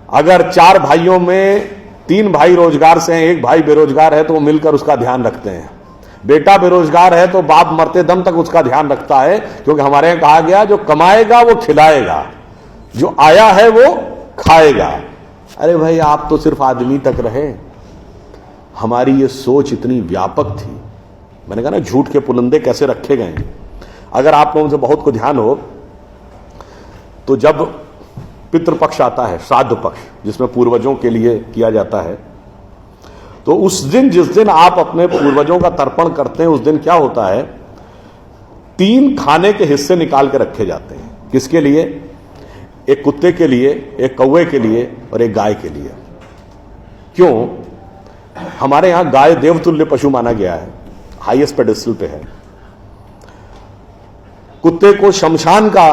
अगर 4 भाइयों में 3 भाई रोजगार से हैं, एक भाई बेरोजगार है, तो वो मिलकर उसका ध्यान रखते हैं। बेटा बेरोजगार है तो बाप मरते दम तक उसका ध्यान रखता है, क्योंकि हमारे यहां कहा गया जो कमाएगा वो खिलाएगा, जो आया है वो खाएगा। अरे भाई, आप तो सिर्फ आदमी तक रहे। हमारी ये सोच इतनी व्यापक थी। मैंने कहा ना, झूठ के पुलंदे कैसे रखे गए। अगर आप लोगों से बहुत को ध्यान हो तो जब पितृपक्ष आता है, श्राद्ध पक्ष, जिसमें पूर्वजों के लिए किया जाता है, तो उस दिन, जिस दिन आप अपने पूर्वजों का तर्पण करते हैं, उस दिन क्या होता है, 3 खाने के हिस्से निकाल के रखे जाते हैं। किसके लिए? एक कुत्ते के लिए, एक कौवे के लिए और एक गाय के लिए। क्यों? हमारे यहां गाय देवतुल्य पशु माना गया है, हाईएस्ट पेडेस्टल पे है। कुत्ते को शमशान का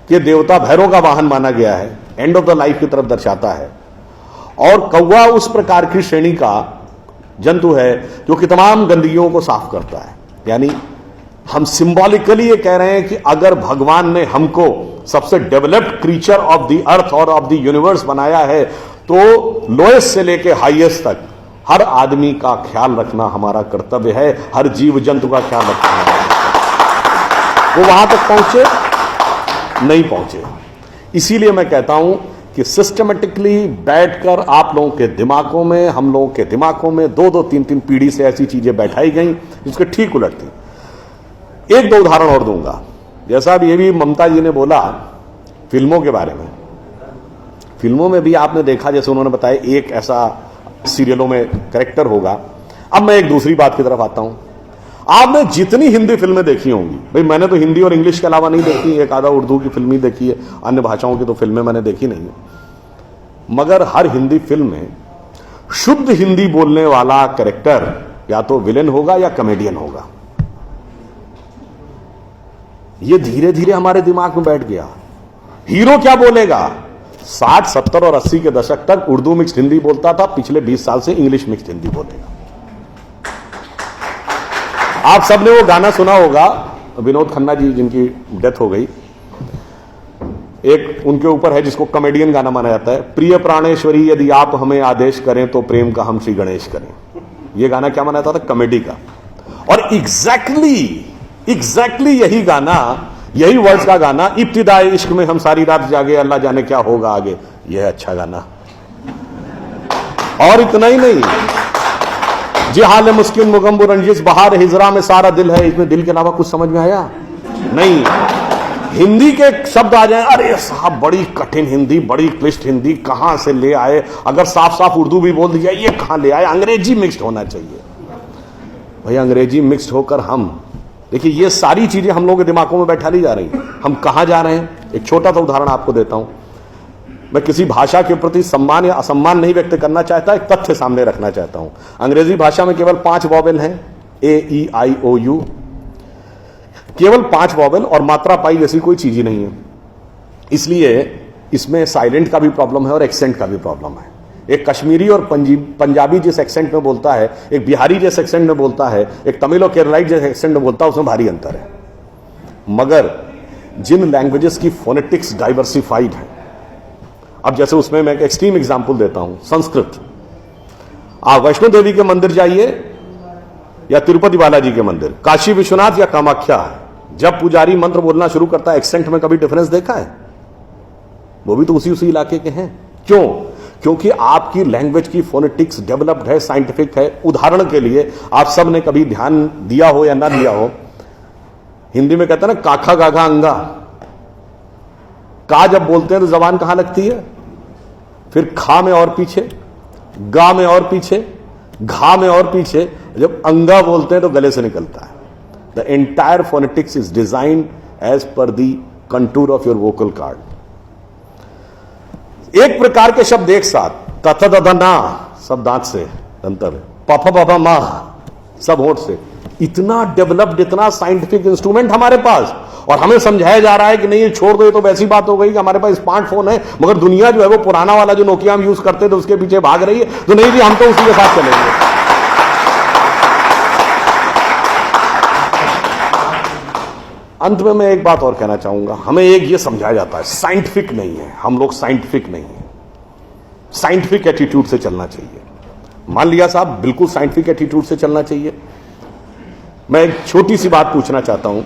के देवता भैरव का वाहन माना गया है, एंड ऑफ द लाइफ की तरफ दर्शाता है। और कौवा उस प्रकार की श्रेणी का जंतु है जो कि तमाम गंदगियों को साफ करता है। यानी हम सिंबॉलिकली ये कह रहे हैं कि अगर भगवान ने हमको सबसे developed creature of the earth और ऑफ द यूनिवर्स बनाया है, तो लोएस्ट से लेके हाईएस्ट तक हर आदमी का ख्याल रखना हमारा कर्तव्य है, हर जीव जंतु का ख्याल रखना हमारा कर्तव्य है। वो वहां तक पहुंचे नहीं पहुंचे। इसीलिए मैं कहता हूं कि सिस्टमेटिकली बैठकर आप लोगों के दिमागों में, हम लोगों के दिमागों में 2-2, 3-3 पीढ़ी से ऐसी चीजें बैठाई गई जिसके ठीक उलट थी। 1-2 उदाहरण और दूंगा। जैसा अब ये भी ममता जी ने बोला फिल्मों के बारे में, फिल्मों में भी आपने देखा, जैसे उन्होंने बताया, एक ऐसा सीरियलों में कैरेक्टर होगा। अब मैं एक दूसरी बात की तरफ आता हूं। आपने जितनी हिंदी फिल्में देखी होंगी, भाई मैंने तो हिंदी और इंग्लिश के अलावा नहीं देखी, एक आधा उर्दू की फिल्म ही देखी है, अन्य भाषाओं की तो फिल्में मैंने देखी नहीं है। मगर हर हिंदी फिल्म में शुद्ध हिंदी बोलने वाला कैरेक्टर या तो विलेन होगा या कॉमेडियन होगा। ये धीरे धीरे हमारे दिमाग में बैठ गया। हीरो क्या बोलेगा? 60, 70 और 80 के दशक तक उर्दू मिक्स्ड हिंदी बोलता था, पिछले 20 साल से इंग्लिश मिक्स्ड हिंदी बोलेगा। आप सबने वो गाना सुना होगा, विनोद खन्ना जी जिनकी डेथ हो गई, एक उनके ऊपर है जिसको कॉमेडियन गाना माना जाता है, प्रिय प्राणेश्वरी यदि आप हमें आदेश करें तो प्रेम का हम श्री गणेश करें। ये गाना क्या माना जाता था? कॉमेडी का। और एग्जैक्टली यही गाना, यही वर्ड्स का गाना, इब्तिदाए इश्क में हम सारी रात जागे अल्लाह जाने क्या होगा आगे, यह है अच्छा गाना। और इतना ही नहीं, जी हाल मुस्किन मुगम्बु रंजिश बहार हिजरा में सारा दिल है, इसमें दिल के अलावा कुछ समझ में आया नहीं। हिंदी के शब्द आ जाए, अरे साहब बड़ी कठिन हिंदी, बड़ी क्लिष्ट हिंदी कहां से ले आए, अगर साफ साफ उर्दू भी बोल दिया ये कहां ले आए, अंग्रेजी मिक्स्ड होना चाहिए। भाई अंग्रेजी मिक्स्ड होकर हम, देखिए ये सारी चीजें हम लोगों के दिमागों में बैठा ली जा रही हैं। हम कहां जा रहे हैं? एक छोटा सा उदाहरण आपको देता हूं। मैं किसी भाषा के प्रति सम्मान या असम्मान नहीं व्यक्त करना चाहता, एक तथ्य सामने रखना चाहता हूं। अंग्रेजी भाषा में केवल 5 वॉवेल हैं, AEIOU, केवल 5 वॉवेल, और मात्रा पाई जैसी कोई चीज ही नहीं है। इसलिए इसमें साइलेंट का भी प्रॉब्लम है और एक्सेंट का भी प्रॉब्लम है। एक कश्मीरी और पंजाबी जिस एक्सेंट में बोलता है, एक बिहारी जिस एक्सेंट में बोलता है, एक तमिल और केरलाई जिस एक्सेंट में बोलता है, उसमें भारी अंतर है। मगर जिन लैंग्वेजेस की फोनेटिक्स डाइवर्सिफाइड है, अब जैसे उसमें मैं एक एक्सट्रीम एग्जांपल देता हूं, संस्कृत। आप वैष्णो देवी के मंदिर जाइए या तिरुपति बालाजी के मंदिर, काशी विश्वनाथ या कामाख्या, जब पुजारी मंत्र बोलना शुरू करता है, एक्सेंट में कभी डिफरेंस देखा है? वो भी तो उसी इलाके के हैं। क्यों? क्योंकि आपकी लैंग्वेज की फोनेटिक्स डेवलप्ड है, साइंटिफिक है। उदाहरण के लिए, आप सब ने कभी ध्यान दिया हो या ना दिया हो, हिंदी में कहते हैं ना काखा गाघा अंगा, का जब बोलते हैं तो जबान कहां लगती है? फिर खा में और पीछे, गा में और पीछे, घा में और पीछे, जब अंगा बोलते हैं तो गले से निकलता है। The entire phonetics is designed as per the contour of your vocal cord. एक प्रकार के शब्द एक साथ, तथ दध ना सब दांत से अंतर है, पफ पफ मा सब होंठ से। इतना डेवलप्ड, इतना साइंटिफिक इंस्ट्रूमेंट हमारे पास, और हमें समझाया जा रहा है कि नहीं ये छोड़ दो, ये तो वैसी बात हो गई कि हमारे पास स्मार्टफोन है। मगर दुनिया जो है वो पुराना वाला जो नोकिया हम यूज करते थे उसके पीछे भाग रही है। तो नहीं जी, हम तो उसी के साथ चलेंगे। अंत में मैं एक बात और कहना चाहूंगा, हमें एक ये समझाया जाता है साइंटिफिक नहीं है, हम लोग साइंटिफिक नहीं है। साइंटिफिक एटीट्यूड से चलना चाहिए। मान लिया साहब, बिल्कुल साइंटिफिक एटीट्यूड से चलना चाहिए। मैं एक छोटी सी बात पूछना चाहता हूं।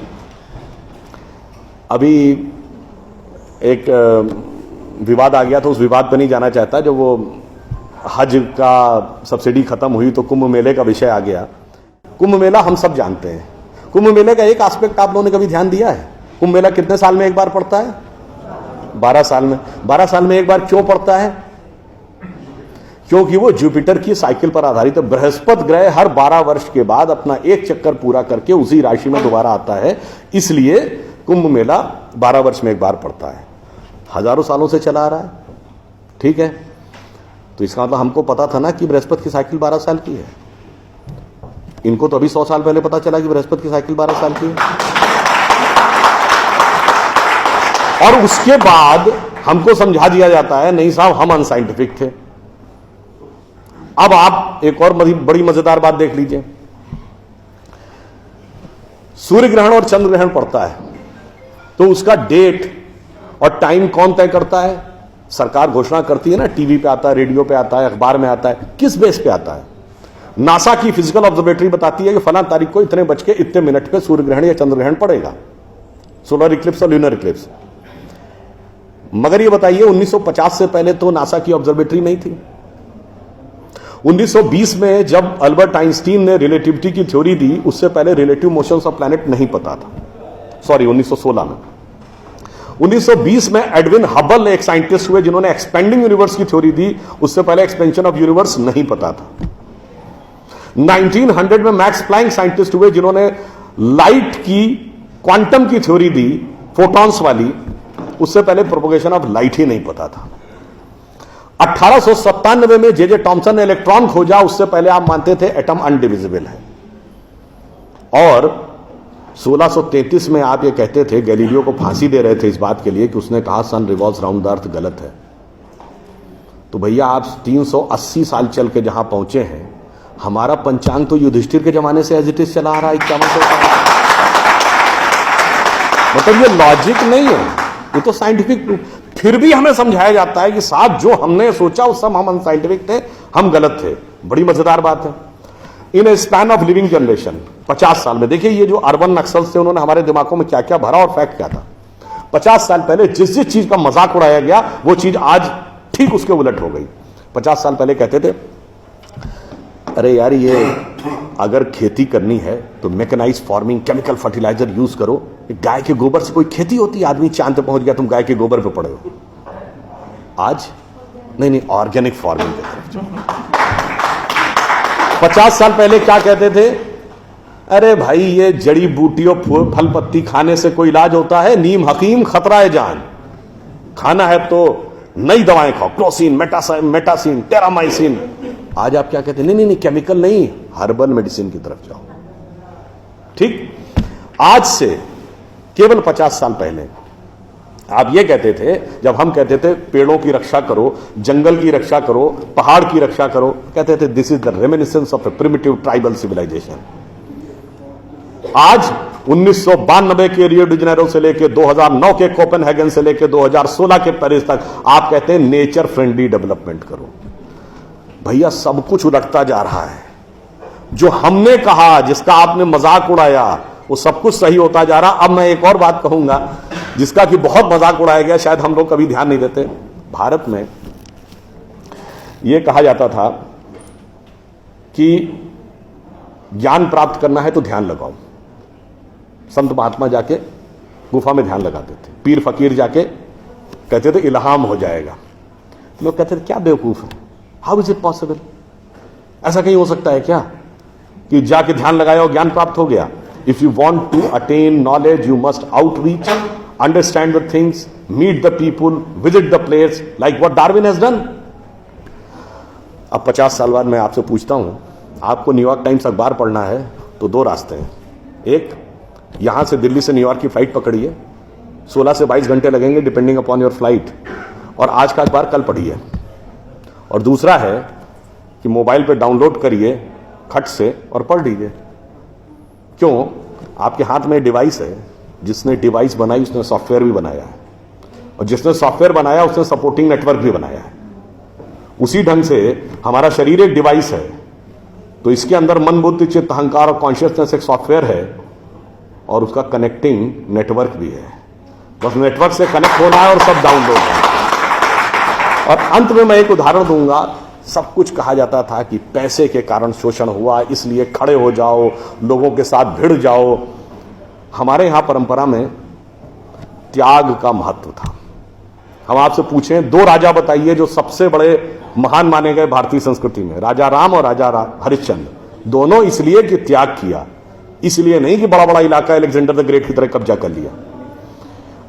अभी एक विवाद आ गया, तो उस विवाद पर नहीं जाना चाहता। जो वो हज का सब्सिडी खत्म हुई तो कुंभ मेले का विषय आ गया। कुंभ मेला हम सब जानते हैं। कुंभ मेले का एक एस्पेक्ट आप लोगों ने कभी ध्यान दिया है? कुंभ मेला कितने साल में एक बार पड़ता है? 12 साल में। 12 साल में एक बार क्यों पड़ता है? क्योंकि वो जुपिटर की साइकिल पर आधारित है। बृहस्पति ग्रह हर 12 वर्ष के बाद अपना एक चक्कर पूरा करके उसी राशि में दोबारा आता है, इसलिए कुंभ मेला 12 वर्ष में एक बार पड़ता है। हजारों सालों से चला आ रहा है, ठीक है। तो इसका मतलब हमको पता था ना कि बृहस्पति की साइकिल 12 साल की है। इनको तो अभी 100 साल पहले पता चला कि बृहस्पति की साइकिल 12 साल की है। और उसके बाद हमको समझा दिया जाता है नहीं साहब हम अनसाइंटिफिक थे। अब आप एक और बड़ी मजेदार बात देख लीजिए। सूर्य ग्रहण और चंद्र ग्रहण पड़ता है तो उसका डेट और टाइम कौन तय करता है? सरकार घोषणा करती है ना, टीवी पे आता है, रेडियो पे आता है, अखबार में आता है। किस बेस पे आता है? नासा की फिजिकल ऑब्जर्वेटरी बताती है कि फलां तारीख को इतने बज के इतने मिनट पे सूर्य ग्रहण या चंद्र ग्रहण पड़ेगा, सोलर इक्लिप्स और ल्यूनर इक्लिप्स। मगर ये बताइए 1950 से पहले तो नासा की ऑब्जर्वेटरी नहीं थी। 1920 में जब अल्बर्ट आइंस्टीन ने रिलेटिविटी की थ्योरी दी, उससे पहले रिलेटिव मोशंस ऑफ प्लैनेट नहीं पता था। सॉरी, 1916 में। 1920 में एडविन हबल एक साइंटिस्ट हुए जिन्होंने एक्सपेंडिंग यूनिवर्स की थ्योरी दी, उससे पहले एक्सपेंशन ऑफ यूनिवर्स नहीं पता था। 1900 में मैक्स प्लैंक साइंटिस्ट हुए जिन्होंने लाइट की क्वांटम की थ्योरी दी, फोटॉन्स वाली, उससे पहले प्रोपोगेशन ऑफ लाइट ही नहीं पता था। 1897 में जे टॉमसन ने इलेक्ट्रॉन खोजा, उससे पहले आप मानते थे एटम अनडिविजिबल है। और 1633 में आप ये कहते थे, गैलीलियो को फांसी दे रहे थे इस बात के लिए कि उसने कहा सन रिवॉल्व्स राउंड द अर्थ गलत है। तो भैया आप 380 साल चल के जहां पहुंचे हैं, हमारा पंचांग तो युधिष्ठिर के जमाने से एज इट इज चला आ रहा है 5100 साल। मतलब ये लॉजिक नहीं है, ये तो साइंटिफिक प्रूफ। फिर भी हमें समझाया जाता है कि साहब जो हमने सोचा उस सब हम अनसाइंटिफिक थे, हम गलत थे। बड़ी मजेदार बात है। इन ए स्पैन ऑफ लिविंग जनरेशन, 50 साल में देखिए ये जो अर्बन नक्सल्स थे उन्होंने हमारे दिमागों में क्या क्या भरा और फैक्ट क्या था। 50 साल पहले जिस जिस चीज का मजाक उड़ाया गया वो चीज आज ठीक उसके उलट हो गई। 50 साल पहले कहते थे अरे यार ये अगर खेती करनी है तो mechanised farming, chemical fertiliser use करो। गाय के गोबर से कोई खेती होती है? आदमी चांद पे पहुंच गया, तुम गाय के गोबर पे पड़े हो। आज नहीं, ऑर्गेनिक फार्मिंग की तरफ जाओ। 50 साल पहले क्या कहते थे? अरे भाई ये जड़ी बूटियों फल पत्ती खाने से कोई इलाज होता है? नीम हकीम खतरा है जान। खाना है तो नई दवाएं खाओ, क्लोसिन, मेटासिन, टेरामाइसिन। आज आप क्या कहते हैं? नहीं, केमिकल नहीं, हर्बल मेडिसिन की तरफ जाओ। ठीक, आज से केवल 50 साल पहले आप ये कहते थे, जब हम कहते थे पेड़ों की रक्षा करो, जंगल की रक्षा करो, पहाड़ की रक्षा करो, कहते थे this is the reminiscence of a primitive tribal civilisation. आज 1992 के रियो डी जेनेरो से लेकर 2009 के कोपेनहेगन से लेकर 2016 के पेरिस तक आप कहते हैं नेचर फ्रेंडली डेवलपमेंट करो। भैया सब कुछ उलटता जा रहा है। जो हमने कहा, जिसका आपने मजाक उड़ाया, वो सब कुछ सही होता जा रहा। अब मैं एक और बात कहूंगा जिसका कि बहुत मजाक उड़ाया गया, शायद हम लोग कभी ध्यान नहीं देते। भारत में यह कहा जाता था कि ज्ञान प्राप्त करना है तो ध्यान लगाओ। संत महात्मा जाके गुफा में ध्यान लगाते थे, पीर फकीर जाके कहते थे इल्हाम हो जाएगा। लोग कहते थे क्या बेवकूफ है, हाउ इज इट पॉसिबल? ऐसा कहीं हो सकता है क्या कि जाके ध्यान लगाया और ज्ञान प्राप्त हो गया? If you want to attain knowledge you must outreach, understand the things, meet the people, visit the place, like what Darwin has done. अब 50 साल बाद मैं आपसे पूछता हूं, आपको न्यूयॉर्क टाइम्स अखबार पढ़ना है तो दो रास्ते हैं। एक, यहां से दिल्ली से न्यूयॉर्क की फ्लाइट पकड़िए, 16 से 22 घंटे लगेंगे डिपेंडिंग अपॉन योर फ्लाइट, और आज का अखबार कल पढ़िए। और दूसरा है कि मोबाइल पे डाउनलोड करिए खट से और पढ़ लीजिए। क्यों? आपके हाथ में डिवाइस है, जिसने डिवाइस बनाई उसने सॉफ्टवेयर भी बनाया है, और जिसने सॉफ्टवेयर बनाया उसने सपोर्टिंग नेटवर्क भी बनाया है। उसी ढंग से हमारा शरीर एक डिवाइस है, तो इसके अंदर मन, बुद्धि, चित्त, अहंकार और कॉन्शियसनेस एक सॉफ्टवेयर है और उसका कनेक्टिंग नेटवर्क भी है। बस नेटवर्क से कनेक्ट होना है और सब डाउनलोड है। और अंत में मैं एक उदाहरण दूंगा। सब कुछ कहा जाता था कि पैसे के कारण शोषण हुआ, इसलिए खड़े हो जाओ, लोगों के साथ भिड़ जाओ। हमारे यहां परंपरा में त्याग का महत्व था। हम आपसे पूछें, दो राजा बताइए जो सबसे बड़े महान माने गए भारतीय संस्कृति में, राजा राम और राजा हरिश्चंद्र। दोनों इसलिए कि त्याग किया, इसलिए नहीं कि बड़ा बड़ा इलाका अलेक्जेंडर द ग्रेट की तरह कब्जा कर लिया।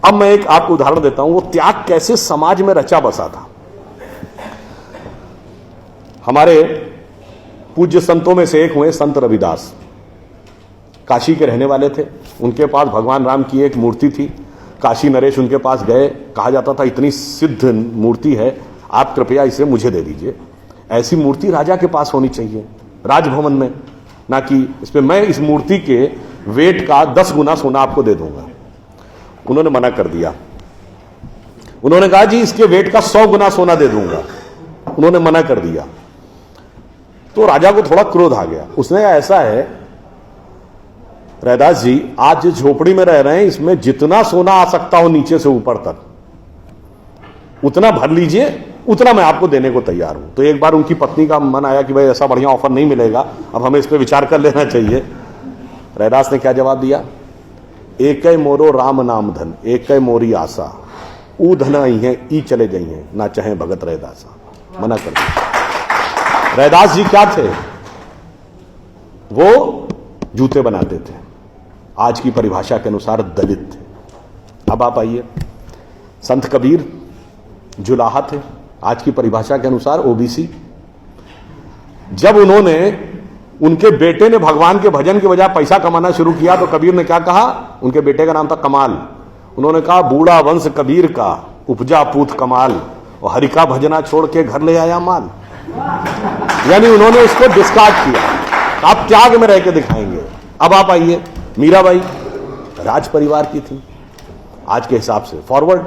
अब मैं एक आपको उदाहरण देता हूं, वो त्याग कैसे समाज में रचा बसा था। हमारे पूज्य संतों में से एक हुए संत रविदास, काशी के रहने वाले थे। उनके पास भगवान राम की एक मूर्ति थी। काशी नरेश उनके पास गए, कहा जाता था इतनी सिद्ध मूर्ति है, आप कृपया इसे मुझे दे दीजिए। ऐसी मूर्ति राजा के पास होनी चाहिए राजभवन में, ना कि इसमें मैं इस मूर्ति के वेट का 10 गुना सोना आपको दे दूंगा। उन्होंने मना कर दिया। उन्होंने कहा जी इसके वेट का 100 गुना सोना दे दूंगा। उन्होंने मना कर दिया। तो राजा को थोड़ा क्रोध आ गया। उसने कहा ऐसा है रैदास जी, आज जिस झोपड़ी में रह रहे हैं इसमें जितना सोना आ सकता हो नीचे से ऊपर तक उतना भर लीजिए, उतना मैं आपको देने को तैयार हूं। तो एक बार उनकी पत्नी का मन आया कि भाई ऐसा बढ़िया ऑफर नहीं मिलेगा, अब हमें इस पर विचार कर लेना चाहिए। रैदास ने क्या जवाब दिया? एक मोरो राम नाम धन, एक मोरी आशा, ऊ धन आई है ई चले गई हैं, ना चाहे भगत रैदासा। मना कर दिया। रैदास जी क्या थे? वो जूते बनाते थे, आज की परिभाषा के अनुसार दलित थे। अब आप आइए, संत कबीर जुलाहा थे, आज की परिभाषा के अनुसार ओबीसी। जब उन्होंने, उनके बेटे ने भगवान के भजन के बजाय पैसा कमाना शुरू किया तो कबीर ने क्या कहा? उनके बेटे का नाम था कमाल। उन्होंने कहा बूढ़ा वंश कबीर का, उपजा पूत कमाल, और हरि का भजना छोड़ के घर ले आया माल। यानी उन्होंने उसको डिस्कार्ड किया। आप त्याग में रह के दिखाएंगे। अब आप आइए, मीराबाई राज परिवार की थी आज के हिसाब से, फॉरवर्ड।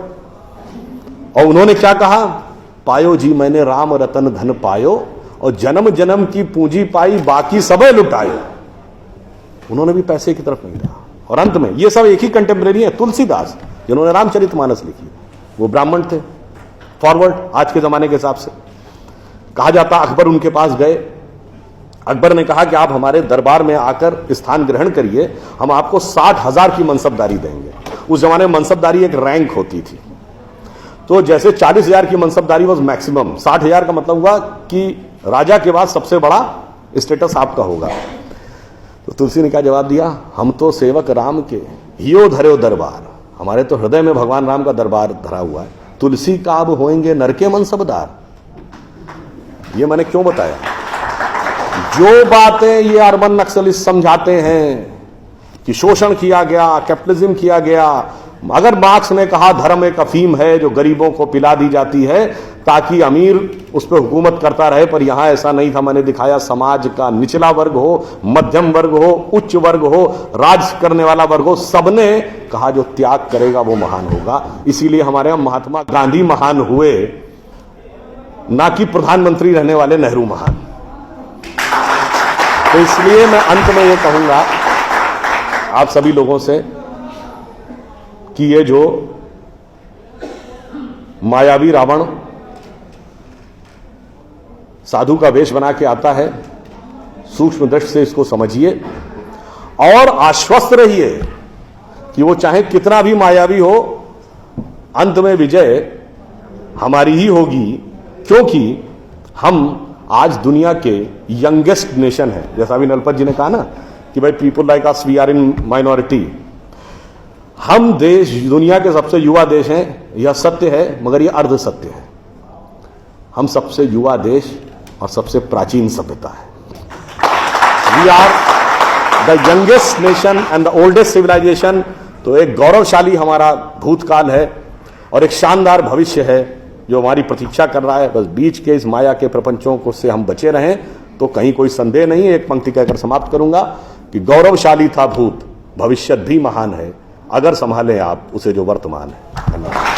और उन्होंने क्या कहा? पायो जी मैंने राम रतन धन पायो, और जन्म जन्म की पूंजी पाई बाकी सबे लुटायो। उन्होंने भी पैसे की तरफ नहीं रहा। और अंत में ये सब एक ही कंटेम्परेरी है, तुलसीदास जिन्होंने रामचरितमानस लिखी, वो ब्राह्मण थे, फॉरवर्ड आज के जमाने के हिसाब से। कहा जाता अकबर उनके पास गए। अकबर ने कहा कि आप हमारे दरबार में आकर स्थान ग्रहण करिए, हम आपको 60,000 की मनसबदारी देंगे। उस जमाने में मनसबदारी एक रैंक होती थी। तो जैसे 40,000 की मनसबदारी वॉज मैक्सिमम, 60,000 का मतलब हुआ कि राजा के बाद सबसे बड़ा स्टेटस आपका होगा। तो तुलसी ने क्या जवाब दिया? हम तो सेवक राम के हियो धरो दरबार, हमारे तो हृदय में भगवान राम का दरबार धरा हुआ है। तुलसी का अब होएंगे नर के मनसबदार। ये मैंने क्यों बताया? जो बातें ये अर्बन नक्सलिस्ट समझाते हैं कि शोषण किया गया, कैपिटलिज्म किया गया, अगर मार्क्स ने कहा धर्म एक अफीम है जो गरीबों को पिला दी जाती है ताकि अमीर उस पर हुकूमत करता रहे, पर यहां ऐसा नहीं था। मैंने दिखाया समाज का निचला वर्ग हो, मध्यम वर्ग हो, उच्च वर्ग हो, राज करने वाला वर्ग हो, सबने कहा जो त्याग करेगा वो महान होगा। इसीलिए हमारे यहां महात्मा गांधी महान हुए, ना कि प्रधानमंत्री रहने वाले नेहरू महान। तो इसलिए मैं अंत में ये कहूंगा आप सभी लोगों से कि ये जो मायावी रावण साधु का वेश बना के आता है, सूक्ष्म दृष्टि से इसको समझिए और आश्वस्त रहिए कि वो चाहे कितना भी मायावी हो, अंत में विजय हमारी ही होगी, क्योंकि हम आज दुनिया के यंगेस्ट नेशन है। जैसा अभी नलपत जी ने कहा ना कि भाई people like us we are in minority. हम देश दुनिया के सबसे युवा देश हैं, यह सत्य है, मगर यह अर्ध सत्य है। हम सबसे युवा देश और सबसे प्राचीन सभ्यता है। We are the youngest nation and the oldest civilisation. तो एक गौरवशाली हमारा भूतकाल है और एक शानदार भविष्य है जो हमारी प्रतीक्षा कर रहा है। बस बीच के इस माया के प्रपंचों को से हम बचे रहें तो कहीं कोई संदेह नहीं। एक पंक्ति कहकर समाप्त करूंगा कि गौरवशाली था भूत, भविष्य भी महान है, अगर संभालें आप उसे जो वर्तमान है। धन्यवाद।